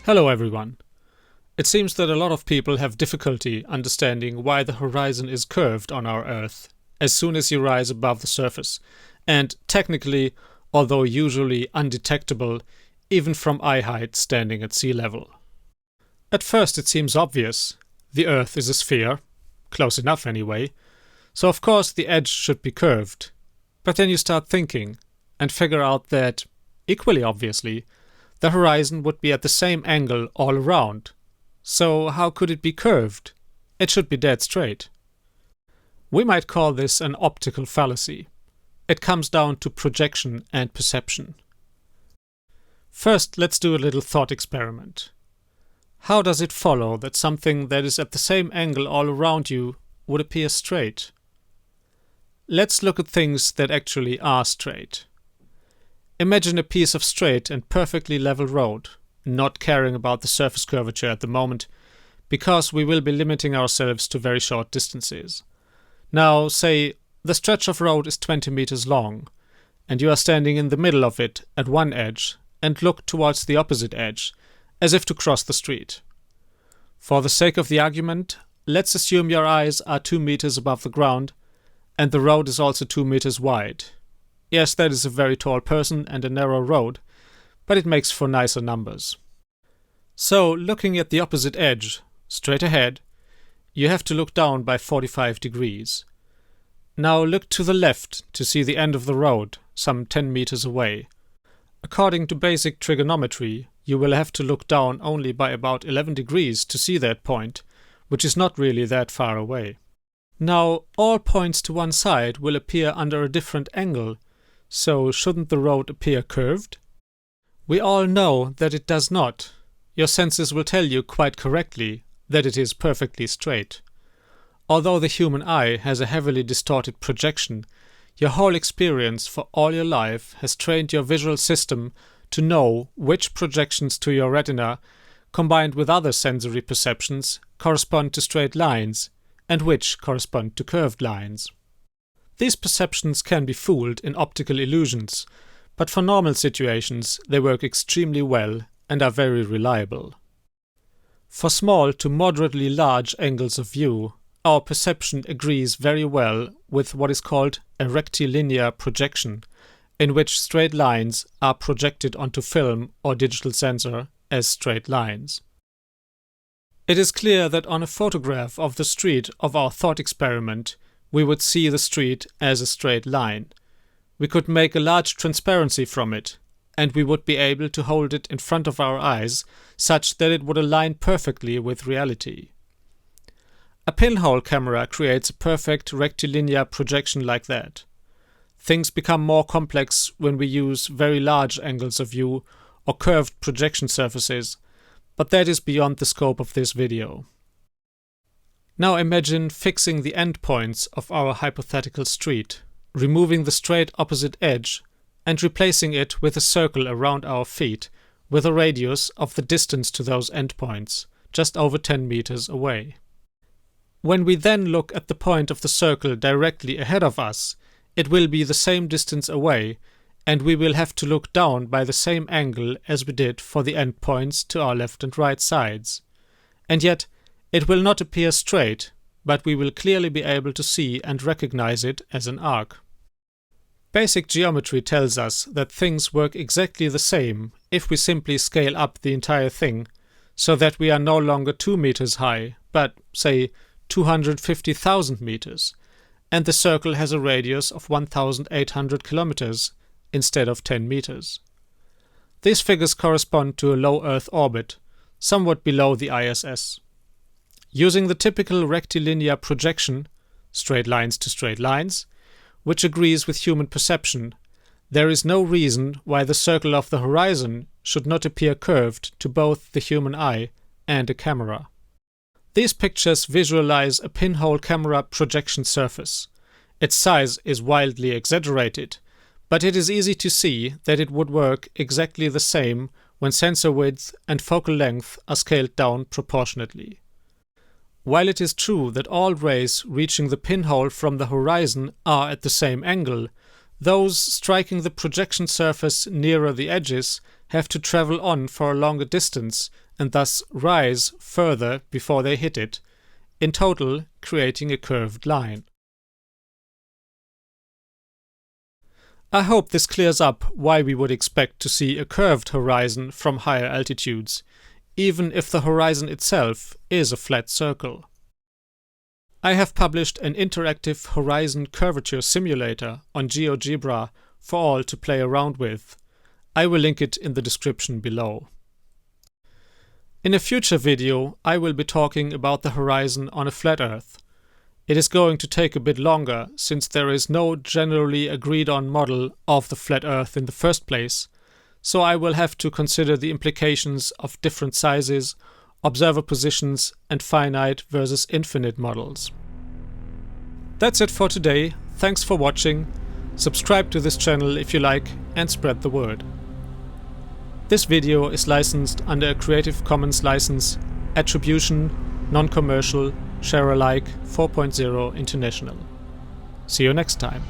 Hello everyone. It seems that a lot of people have difficulty understanding why the horizon is curved on our Earth as soon as you rise above the surface, and technically, although usually undetectable, even from eye height standing at sea level. At first it seems obvious. The Earth is a sphere, close enough anyway, so of course the edge should be curved. But then you start thinking, and figure out that, equally obviously, the horizon would be at the same angle all around. So how could it be curved? It should be dead straight. We might call this an optical fallacy. It comes down to projection and perception. First, let's do a little thought experiment. How does it follow that something that is at the same angle all around you would appear straight? Let's look at things that actually are straight. Imagine a piece of straight and perfectly level road, not caring about the surface curvature at the moment, because we will be limiting ourselves to very short distances. Now, say, the stretch of road is 20 meters long, and you are standing in the middle of it at one edge and look towards the opposite edge, as if to cross the street. For the sake of the argument, let's assume your eyes are 2 meters above the ground, and the road is also 2 meters wide. Yes, that is a very tall person and a narrow road, but it makes for nicer numbers. So, looking at the opposite edge, straight ahead, you have to look down by 45 degrees. Now look to the left to see the end of the road, some 10 meters away. According to basic trigonometry, you will have to look down only by about 11 degrees to see that point, which is not really that far away. Now, all points to one side will appear under a different angle, so shouldn't the road appear curved? We all know that it does not. Your senses will tell you quite correctly that it is perfectly straight. Although the human eye has a heavily distorted projection, your whole experience for all your life has trained your visual system to know which projections to your retina, combined with other sensory perceptions, correspond to straight lines, and which correspond to curved lines. These perceptions can be fooled in optical illusions, but for normal situations they work extremely well and are very reliable. For small to moderately large angles of view, our perception agrees very well with what is called a rectilinear projection, in which straight lines are projected onto film or digital sensor as straight lines. It is clear that on a photograph of the street of our thought experiment, we would see the street as a straight line. We could make a large transparency from it, and we would be able to hold it in front of our eyes such that it would align perfectly with reality. A pinhole camera creates a perfect rectilinear projection like that. Things become more complex when we use very large angles of view or curved projection surfaces, but that is beyond the scope of this video. Now imagine fixing the endpoints of our hypothetical street, removing the straight opposite edge, and replacing it with a circle around our feet with a radius of the distance to those endpoints, just over 10 meters away. When we then look at the point of the circle directly ahead of us, it will be the same distance away, and we will have to look down by the same angle as we did for the endpoints to our left and right sides. And yet, it will not appear straight, but we will clearly be able to see and recognize it as an arc. Basic geometry tells us that things work exactly the same if we simply scale up the entire thing, so that we are no longer 2 meters high, but, say, 250,000 meters, and the circle has a radius of 1,800 kilometers instead of 10 meters. These figures correspond to a low Earth orbit, somewhat below the ISS. Using the typical rectilinear projection, straight lines to straight lines, which agrees with human perception, there is no reason why the circle of the horizon should not appear curved to both the human eye and a camera. These pictures visualize a pinhole camera projection surface. Its size is wildly exaggerated, but it is easy to see that it would work exactly the same when sensor width and focal length are scaled down proportionately. While it is true that all rays reaching the pinhole from the horizon are at the same angle, those striking the projection surface nearer the edges have to travel on for a longer distance and thus rise further before they hit it, in total creating a curved line. I hope this clears up why we would expect to see a curved horizon from higher altitudes, even if the horizon itself is a flat circle. I have published an interactive horizon curvature simulator on GeoGebra for all to play around with. I will link it in the description below. In a future video, I will be talking about the horizon on a flat Earth. It is going to take a bit longer, since there is no generally agreed on model of the flat Earth in the first place, so I will have to consider the implications of different sizes, observer positions, and finite versus infinite models. That's it for today. Thanks for watching. Subscribe to this channel if you like, and spread the word. This video is licensed under a Creative Commons license, Attribution, Non-Commercial, Share Alike 4.0 International. See you next time.